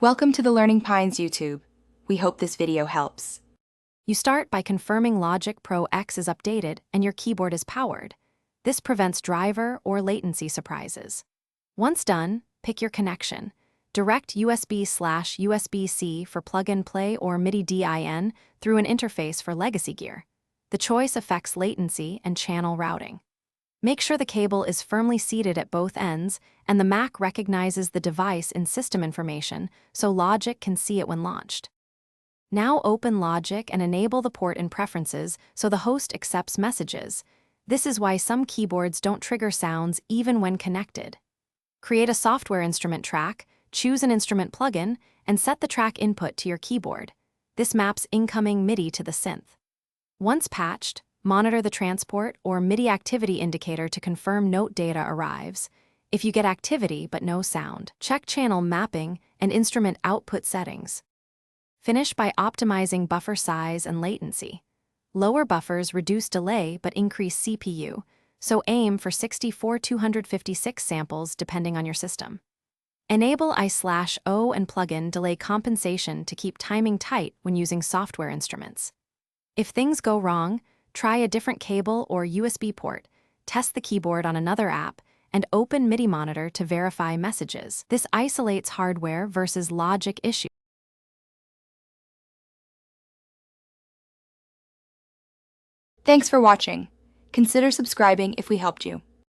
Welcome to the Learning Pines YouTube. We hope this video helps. You start by confirming Logic Pro X is updated and your keyboard is powered. This prevents driver or latency surprises. Once done, pick your connection. Direct USB/USB-C for plug-and-play or Midi DIN through an interface for legacy gear. The choice affects latency and channel routing. Make sure the cable is firmly seated at both ends and the Mac recognizes the device in system information so Logic can see it when launched. Now open Logic and enable the port in Preferences so the host accepts messages. This is why some keyboards don't trigger sounds even when connected. Create a software instrument track, choose an instrument plugin, and set the track input to your keyboard. This maps incoming Midi to the synth. Once patched, monitor the transport or Midi activity indicator to confirm note data arrives. If you get activity but no sound, check channel mapping and instrument output settings. Finish by optimizing buffer size and latency. Lower buffers reduce delay but increase CPU, so aim for 64-256 samples depending on your system. Enable I/O and plugin delay compensation to keep timing tight when using software instruments. If things go wrong, try a different cable or USB port, test the keyboard on another app, and open Midi Monitor to verify messages. This isolates hardware versus logic issues. Thanks for watching. Consider subscribing if we helped you.